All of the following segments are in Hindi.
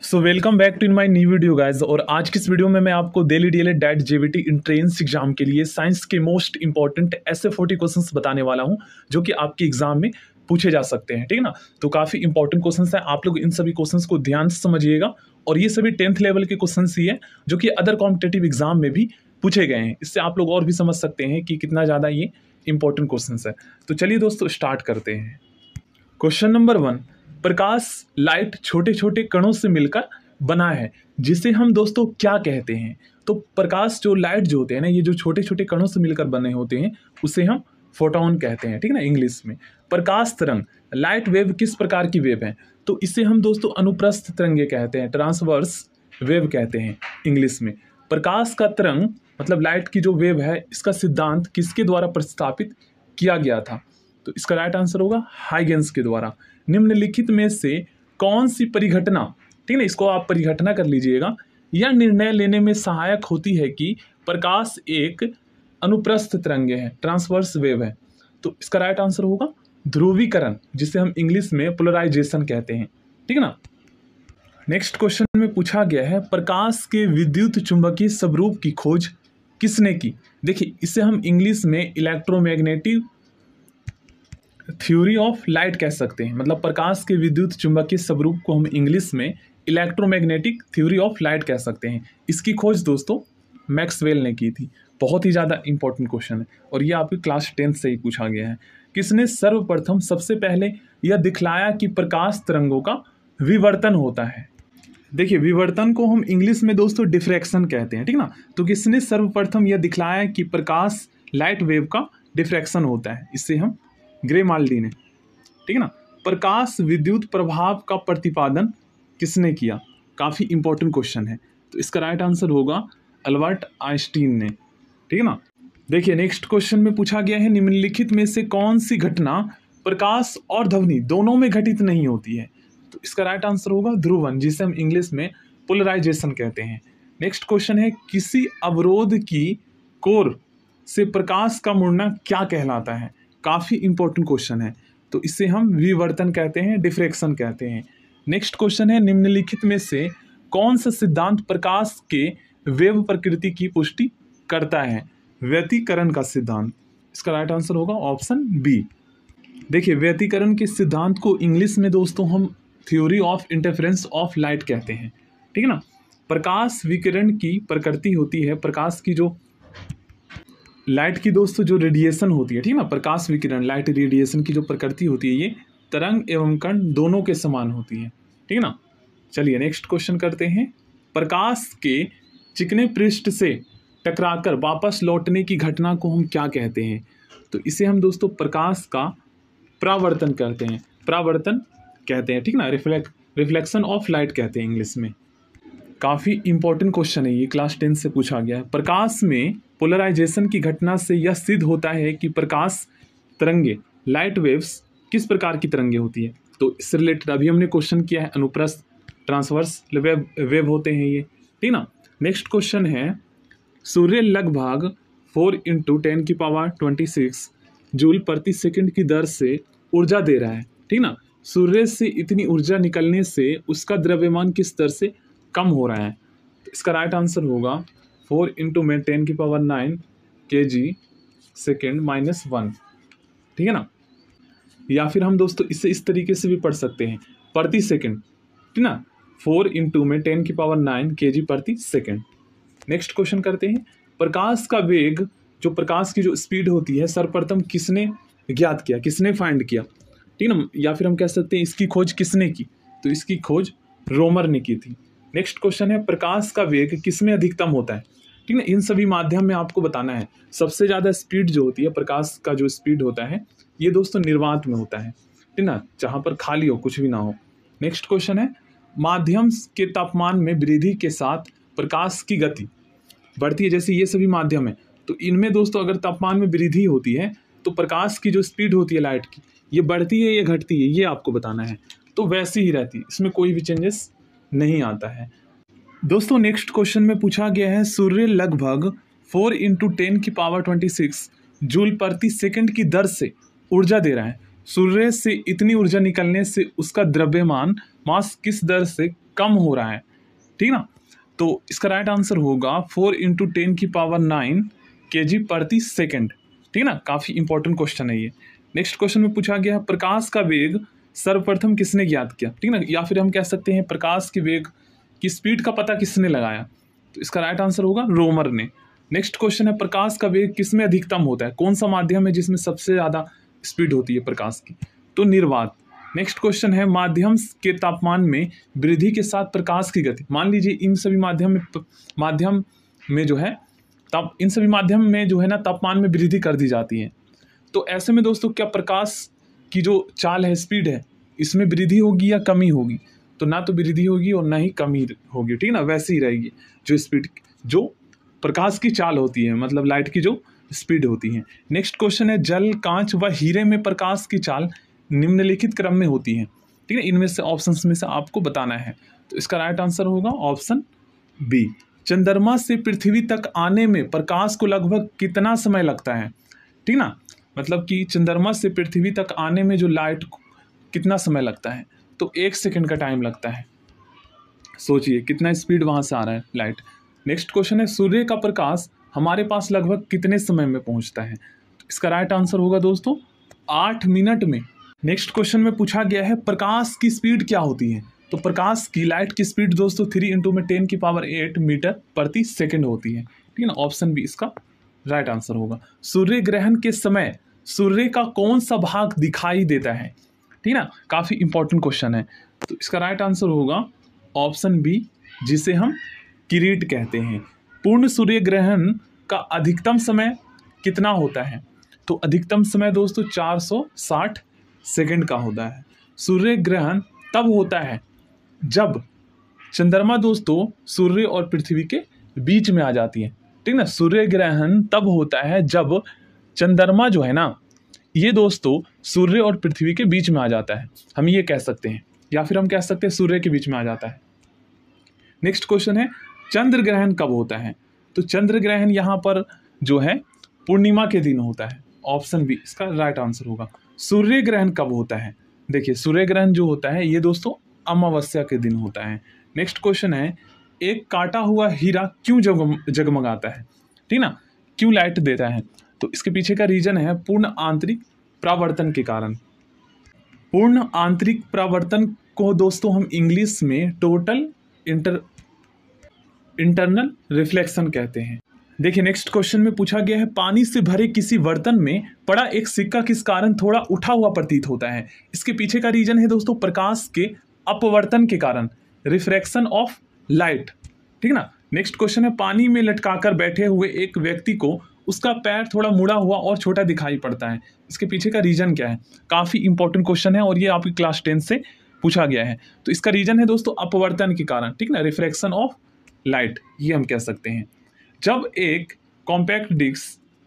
So welcome back to in my new video guys. और आज की इस वीडियो में मैं आपको Delhi DElEd that JBT entrance exam के लिए साइंस के मोस्ट इंपॉर्टेंट ऐसे 40 क्वेश्चंस बताने वाला हूं जो कि आपके एग्जाम में पूछे जा सकते हैं। ठीक है ना। तो काफ़ी इंपॉर्टेंट क्वेश्चंस हैं, आप लोग इन सभी क्वेश्चंस को ध्यान से समझिएगा। और ये सभी 10th लेवल के क्वेश्चंस ही है जो कि अदर कॉम्पिटेटिव एग्जाम में भी पूछे गए हैं। इससे आप लोग और भी समझ सकते हैं कि कितना ज़्यादा ये इंपॉर्टेंट क्वेश्चंस है। तो चलिए दोस्तों स्टार्ट करते हैं। क्वेश्चन नंबर 1, प्रकाश लाइट छोटे छोटे कणों से मिलकर बना है जिसे हम दोस्तों क्या कहते हैं। तो प्रकाश जो लाइट जो होते हैं ना, ये जो छोटे छोटे कणों से मिलकर बने होते हैं उसे हम फोटोन कहते हैं। ठीक है ना, इंग्लिश में। प्रकाश तरंग लाइट वेव किस प्रकार की वेव है? तो इसे हम दोस्तों अनुप्रस्थ तरंगे कहते हैं, ट्रांसवर्स वेव कहते हैं इंग्लिश में। प्रकाश का तरंग मतलब लाइट की जो वेव है, इसका सिद्धांत किसके द्वारा प्रस्तावित किया गया था? तो इसका राइट आंसर होगा हाइगेंस के द्वारा। निम्नलिखित में से कौन सी परिघटना, ठीक है, इसको आप परिघटना कर लीजिएगा, यह निर्णय लेने में सहायक होती है कि प्रकाश एक अनुप्रस्थ तरंग है, ट्रांसवर्स वेव है? तो इसका राइट आंसर होगा ध्रुवीकरण, जिसे हम इंग्लिश में पोलराइजेशन कहते हैं। ठीक है ना। नेक्स्ट क्वेश्चन में पूछा गया है, प्रकाश के विद्युत चुंबकीय स्वरूप की खोज किसने की? देखिए, इसे हम इंग्लिश में इलेक्ट्रोमैग्नेटिक थ्योरी ऑफ लाइट कह सकते हैं। मतलब प्रकाश के विद्युत चुंबकीय स्वरूप को हम इंग्लिश में इलेक्ट्रोमैग्नेटिक थ्योरी ऑफ लाइट कह सकते हैं। इसकी खोज दोस्तों मैक्सवेल ने की थी। बहुत ही ज़्यादा इंपॉर्टेंट क्वेश्चन है और ये आपकी क्लास 10th से ही पूछा गया है। किसने सर्वप्रथम सबसे पहले यह दिखलाया कि प्रकाश तरंगों का विवर्तन होता है? देखिए, विवर्तन को हम इंग्लिश में दोस्तों डिफ्रैक्शन कहते हैं। ठीक ना। तो किसने सर्वप्रथम यह दिखलाया कि प्रकाश लाइट वेव का डिफ्रैक्शन होता है? इससे हम ग्रेमाल्डी ने। ठीक है ना। प्रकाश विद्युत प्रभाव का प्रतिपादन किसने किया? काफ़ी इंपॉर्टेंट क्वेश्चन है। तो इसका राइट आंसर होगा अल्बर्ट आइंस्टीन ने। ठीक है ना। देखिए, नेक्स्ट क्वेश्चन में पूछा गया है, निम्नलिखित में से कौन सी घटना प्रकाश और ध्वनि दोनों में घटित नहीं होती है? तो इसका राइट आंसर होगा ध्रुवन, जिसे हम इंग्लिश में पोलराइजेशन कहते हैं। नेक्स्ट क्वेश्चन है, किसी अवरोध की कोर से प्रकाश का मुड़ना क्या कहलाता है? काफ़ी इंपॉर्टेंट क्वेश्चन है। तो इसे हम विवर्तन कहते हैं, डिफ्रैक्शन कहते हैं। नेक्स्ट क्वेश्चन है, निम्नलिखित में से कौन सा सिद्धांत प्रकाश के वेव प्रकृति की पुष्टि करता है? व्यतिकरण का सिद्धांत। इसका राइट आंसर होगा ऑप्शन बी। देखिए, व्यतिकरण के सिद्धांत को इंग्लिश में दोस्तों हम theory of interference of light कहते हैं। ठीक है ना। प्रकाश विकिरण की प्रकृति होती है, प्रकाश की जो लाइट की दोस्तों जो रेडिएशन होती है, ठीक है ना, प्रकाश विकिरण लाइट रेडिएशन की जो प्रकृति होती है, ये तरंग एवं कण दोनों के समान होती है। ठीक है ना। चलिए नेक्स्ट क्वेश्चन करते हैं। प्रकाश के चिकने पृष्ठ से टकराकर वापस लौटने की घटना को हम क्या कहते हैं? तो इसे हम दोस्तों प्रकाश का परावर्तन कहते हैं, परावर्तन कहते हैं। ठीक ना। रिफ्लेक्शन ऑफ लाइट कहते हैं इंग्लिश में। काफ़ी इंपॉर्टेंट क्वेश्चन है, ये क्लास 10 से पूछा गया है। प्रकाश में पोलराइजेशन की घटना से यह सिद्ध होता है कि प्रकाश तरंगे लाइट वेव्स किस प्रकार की तरंगे होती है। तो इससे रिलेटेड अभी हमने क्वेश्चन किया है, अनुप्रस्थ ट्रांसवर्स वेव होते हैं ये। ठीक ना। नेक्स्ट क्वेश्चन है, सूर्य लगभग 4 × 10⁻26 जूल प्रति सेकंड की दर से ऊर्जा दे रहा है। ठीक ना। सूर्य से इतनी ऊर्जा निकलने से उसका द्रव्यमान किस दर से कम हो रहा है? तो इसका राइट आंसर होगा 4 × 10⁹ kg सेकेंड -1। ठीक है ना। या फिर हम दोस्तों इसे इस तरीके से भी पढ़ सकते हैं, प्रति सेकंड। ठीक ना। 4 × 10⁹ kg प्रति सेकंड। नेक्स्ट क्वेश्चन करते हैं, प्रकाश का वेग, जो प्रकाश की जो स्पीड होती है, सर्वप्रथम किसने ज्ञात किया, किसने फाइंड किया? ठीक ना। या फिर हम कह सकते हैं इसकी खोज किसने की? तो इसकी खोज रोमर ने की थी। नेक्स्ट क्वेश्चन है, प्रकाश का वेग किसमें अधिकतम होता है? ठीक है। इन सभी माध्यम में आपको बताना है सबसे ज़्यादा स्पीड जो होती है, प्रकाश का जो स्पीड होता है, ये दोस्तों निर्वात में होता है। ठीक ना, जहाँ पर खाली हो, कुछ भी ना हो। नेक्स्ट क्वेश्चन है, माध्यम के तापमान में वृद्धि के साथ प्रकाश की गति बढ़ती है। जैसे ये सभी माध्यम है, तो इनमें दोस्तों अगर तापमान में वृद्धि होती है तो प्रकाश की जो स्पीड होती है लाइट की, ये बढ़ती है या घटती है, ये आपको बताना है। तो वैसी ही रहती है, इसमें कोई भी चेंजेस नहीं आता है। दोस्तों नेक्स्ट क्वेश्चन में पूछा गया है, सूर्य लगभग 4 × 10⁻26 जूल प्रति सेकंड की दर से ऊर्जा दे रहा है। सूर्य से इतनी ऊर्जा निकलने से उसका द्रव्यमान मास किस दर से कम हो रहा है, ठीक ना। तो इसका राइट आंसर होगा 4 × 10⁹ kg प्रति सेकेंड, ठीक ना। काफ़ी इंपॉर्टेंट क्वेश्चन है ये। नेक्स्ट क्वेश्चन में पूछा गया है प्रकाश का वेग सर्वप्रथम किसने ज्ञात किया, ठीक ना, या फिर हम कह सकते हैं प्रकाश के वेग की स्पीड का पता किसने लगाया, तो इसका राइट आंसर होगा रोमर ने। नेक्स्ट क्वेश्चन है प्रकाश का वेग किसमें अधिकतम होता है, कौन सा माध्यम है जिसमें सबसे ज़्यादा स्पीड होती है प्रकाश की, तो निर्वात। नेक्स्ट क्वेश्चन है माध्यम के तापमान में वृद्धि के साथ प्रकाश की गति, मान लीजिए इन सभी माध्यम में जो है इन सभी माध्यम में जो है ना तापमान में वृद्धि कर दी जाती है, तो ऐसे में दोस्तों क्या प्रकाश की जो चाल है, स्पीड है, इसमें वृद्धि होगी या कमी होगी, तो ना तो वृद्धि होगी और ना ही कमी होगी, ठीक ना, वैसे ही रहेगी जो स्पीड, जो प्रकाश की चाल होती है, मतलब लाइट की जो स्पीड होती है। नेक्स्ट क्वेश्चन है जल, कांच व हीरे में प्रकाश की चाल निम्नलिखित क्रम में होती है, ठीक है, इनमें से ऑप्शंस में से आपको बताना है, तो इसका राइट आंसर होगा ऑप्शन बी। चंद्रमा से पृथ्वी तक आने में प्रकाश को लगभग कितना समय लगता है, ठीक ना, मतलब कि चंद्रमा से पृथ्वी तक आने में जो लाइट को कितना समय लगता है, तो 1 सेकंड का टाइम लगता है। सोचिए कितना स्पीड वहाँ से आ रहा है लाइट। नेक्स्ट क्वेश्चन है सूर्य का प्रकाश हमारे पास लगभग कितने समय में पहुँचता है, तो इसका राइट आंसर होगा दोस्तों 8 मिनट में। नेक्स्ट क्वेश्चन में पूछा गया है प्रकाश की स्पीड क्या होती है, तो प्रकाश की लाइट की स्पीड दोस्तों 3 × 10⁸ मीटर प्रति सेकंड होती है, ठीक है ना, ऑप्शन बी इसका राइट आंसर होगा। सूर्य ग्रहण के समय सूर्य का कौन सा भाग दिखाई देता है, ठीक ना, काफ़ी इंपॉर्टेंट क्वेश्चन है, तो इसका राइट आंसर होगा ऑप्शन बी, जिसे हम किरीट कहते हैं। पूर्ण सूर्य ग्रहण का अधिकतम समय कितना होता है, तो अधिकतम समय दोस्तों 460 सेकंड का होता है। सूर्य ग्रहण तब होता है जब चंद्रमा दोस्तों सूर्य और पृथ्वी के बीच में आ जाती है, ठीक ना। सूर्य ग्रहण तब होता है जब चंद्रमा जो है ना ये दोस्तों सूर्य और पृथ्वी के बीच में आ जाता है, हम ये कह सकते हैं, या फिर हम कह सकते हैं सूर्य के बीच में आ जाता है। नेक्स्ट क्वेश्चन है चंद्र ग्रहण कब होता है, तो चंद्र ग्रहण यहाँ पर जो है पूर्णिमा के दिन होता है, ऑप्शन बी इसका राइट आंसर होगा। सूर्य ग्रहण कब होता है, देखिए सूर्य ग्रहण जो होता है ये दोस्तों अमावस्या के दिन होता है। नेक्स्ट क्वेश्चन है एक काटा हुआ हीरा क्यों जगमगाता है, ठीक ना, क्यों लाइट देता है, तो इसके पीछे का रीजन है पूर्ण आंतरिक परावर्तन के कारण। पूर्ण आंतरिक परावर्तन को दोस्तों हम इंग्लिश में टोटल इंटरनल रिफ्लेक्शन कहते हैं। देखिए नेक्स्ट क्वेश्चन में पूछा गया है पानी से भरे किसी बर्तन में पड़ा एक सिक्का किस कारण थोड़ा उठा हुआ प्रतीत होता है, इसके पीछे का रीजन है दोस्तों प्रकाश के अपवर्तन के कारण, रिफ्रैक्शन ऑफ लाइट, ठीक ना। नेक्स्ट क्वेश्चन है पानी में लटकाकर बैठे हुए एक व्यक्ति को उसका पैर थोड़ा मुड़ा हुआ और छोटा दिखाई पड़ता है, इसके पीछे का रीजन क्या है, काफ़ी इंपॉर्टेंट क्वेश्चन है और ये आपकी क्लास 10 से पूछा गया है, तो इसका रीजन है दोस्तों अपवर्तन के कारण, ठीक ना, रिफ्रैक्शन ऑफ लाइट ये हम कह सकते हैं। जब एक कॉम्पैक्ट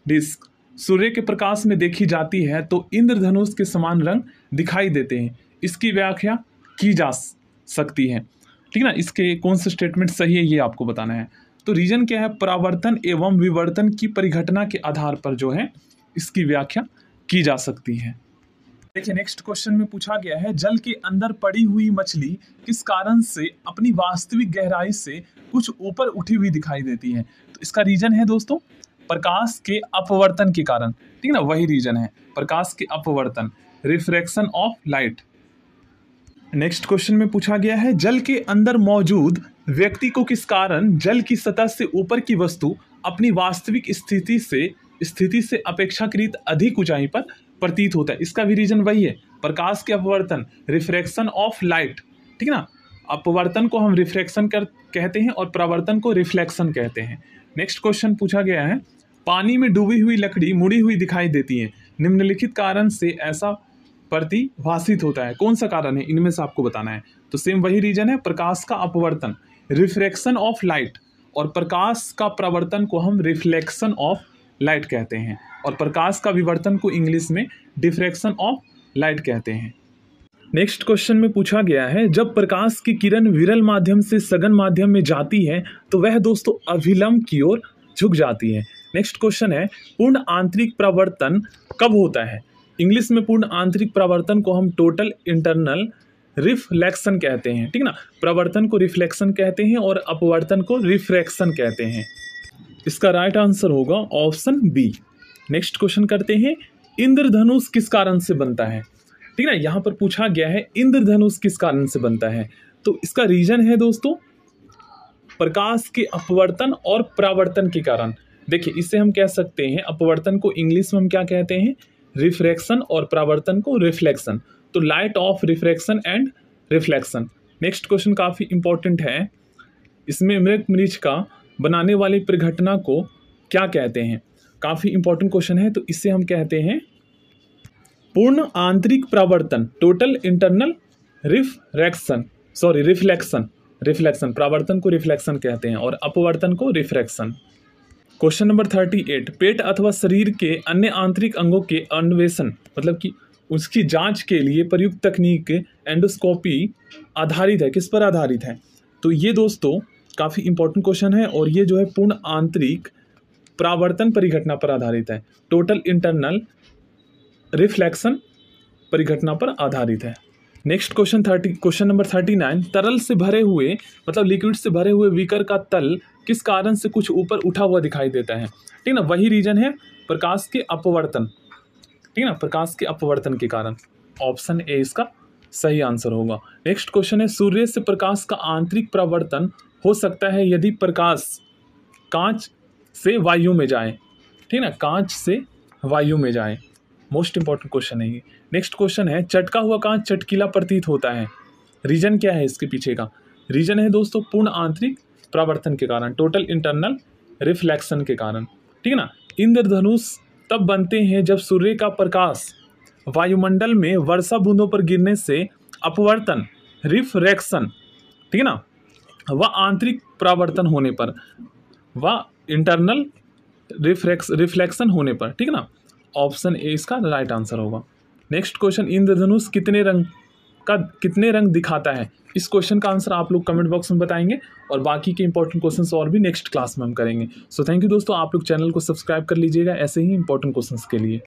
डिस्क सूर्य के प्रकाश में देखी जाती है तो इंद्रधनुष के समान रंग दिखाई देते हैं, इसकी व्याख्या की जा सकती है, ठीक ना, इसके कौन से स्टेटमेंट सही है ये आपको बताना है। तो रीजन क्या है, परावर्तन एवं विवर्तन की परिघटना के आधार पर जो है इसकी व्याख्या की जा सकती है। देखिए नेक्स्ट क्वेश्चन में पूछा गया है जल के अंदर पड़ी हुई मछली किस कारण से अपनी वास्तविक गहराई से कुछ ऊपर उठी हुई दिखाई देती है, तो इसका रीजन है दोस्तों प्रकाश के अपवर्तन के कारण, ठीक ना, वही रीजन है प्रकाश के अपवर्तन, refraction of light. Next question में पूछा गया है जल के अंदर मौजूद व्यक्ति को किस कारण जल की सतह से ऊपर की वस्तु अपनी वास्तविक स्थिति से अपेक्षाकृत अधिक ऊंचाई पर प्रतीत होता है, इसका भी रीजन वही है प्रकाश के अपवर्तन, रिफ्रैक्शन ऑफ लाइट, ठीक ना। अपवर्तन को हम रिफ्रैक्शन कहते हैं और परावर्तन को रिफ्लेक्शन कहते हैं। नेक्स्ट क्वेश्चन पूछा गया है पानी में डूबी हुई लकड़ी मुड़ी हुई दिखाई देती है, निम्नलिखित कारण से ऐसा प्रतिभासित होता है, कौन सा कारण है इनमें से आपको बताना है, तो सेम वही रीजन है प्रकाश का अपवर्तन, रिफ्रैक्शन ऑफ लाइट, और प्रकाश का परावर्तन को हम रिफ्लेक्शन ऑफ लाइट कहते हैं और प्रकाश का विवर्तन को इंग्लिश में डिफ्रैक्शन ऑफ लाइट कहते हैं। नेक्स्ट क्वेश्चन में पूछा गया है जब प्रकाश की किरण विरल माध्यम से सघन माध्यम में जाती है तो वह दोस्तों अभिलंब की ओर झुक जाती है। नेक्स्ट क्वेश्चन है पूर्ण आंतरिक परावर्तन कब होता है, इंग्लिश में पूर्ण आंतरिक परावर्तन को हम टोटल इंटरनल रिफ्लेक्शन कहते हैं, ठीक ना। प्रवर्तन को रिफ्लेक्शन कहते हैं और अपवर्तन को रिफ्रैक्शन कहते हैं। इसका राइट आंसर होगा ऑप्शन बी। नेक्स्ट क्वेश्चन करते हैं, इंद्रधनुष किस कारण से बनता है, ठीक है ना। यहाँ पर पूछा गया है इंद्रधनुष किस कारण से बनता है, तो इसका रीजन है दोस्तों प्रकाश के अपवर्तन और परावर्तन के कारण। देखिए इसे हम कह सकते हैं, अपवर्तन को इंग्लिश में हम क्या कहते हैं, रिफ्रैक्शन, और परावर्तन को रिफ्लेक्शन। तो light of refraction and reflection. Next question काफ़ी इंपॉर्टेंट है, इसमें मृग मरीचिका बनाने वाली परिघटना को क्या कहते हैं। काफ़ी इंपॉर्टेंट क्वेश्चन है, तो इसे हम कहते हैं पूर्ण आंतरिक परावर्तन, टोटल इंटरनल रिफ्लेक्शन। परावर्तन को रिफ्लेक्शन कहते हैं और अपवर्तन को रिफ्रैक्शन। क्वेश्चन नंबर 38, पेट अथवा शरीर के अन्य आंतरिक अंगों के अन्वेषण मतलब कि उसकी जांच के लिए प्रयुक्त तकनीक एंडोस्कोपी आधारित है, किस पर आधारित है। तो ये दोस्तों काफ़ी इंपॉर्टेंट क्वेश्चन है, और ये जो है पूर्ण आंतरिक परावर्तन परिघटना पर आधारित है, टोटल इंटरनल रिफ्लेक्शन परिघटना पर आधारित है। नेक्स्ट क्वेश्चन नंबर 39, तरल से भरे हुए मतलब लिक्विड से भरे हुए बीकर का तल किस कारण से कुछ ऊपर उठा हुआ दिखाई देता है, ठीक ना। वही रीजन है प्रकाश के अपवर्तन, ठीक ना, प्रकाश के अपवर्तन के कारण। ऑप्शन ए इसका सही आंसर होगा। नेक्स्ट क्वेश्चन है, सूर्य से प्रकाश का आंतरिक परावर्तन हो सकता है यदि प्रकाश कांच से वायु में जाए, ठीक ना, कांच से वायु में जाए। मोस्ट इंपॉर्टेंट क्वेश्चन है ये। नेक्स्ट क्वेश्चन है, चटका हुआ कांच चटकीला प्रतीत होता है, रीजन क्या है इसके पीछे का। रीजन है दोस्तों पूर्ण आंतरिक परावर्तन के कारण, टोटल इंटरनल रिफ्लेक्शन के कारण, ठीक है ना। इंद्रधनुष तब बनते हैं जब सूर्य का प्रकाश वायुमंडल में वर्षा बूंदों पर गिरने से अपवर्तन रिफ्रैक्शन, ठीक है ना, व आंतरिक परावर्तन होने पर, व इंटरनल रिफ्लेक्शन होने पर, ठीक है ना। ऑप्शन ए इसका राइट आंसर होगा। नेक्स्ट क्वेश्चन, इंद्रधनुष कितने रंग दिखाता है। इस क्वेश्चन का आंसर आप लोग कमेंट बॉक्स में बताएंगे, और बाकी के इंपॉर्टेंट क्वेश्चंस और भी नेक्स्ट क्लास में हम करेंगे। सो थैंक यू दोस्तों, आप लोग चैनल को सब्सक्राइब कर लीजिएगा ऐसे ही इंपॉर्टेंट क्वेश्चंस के लिए।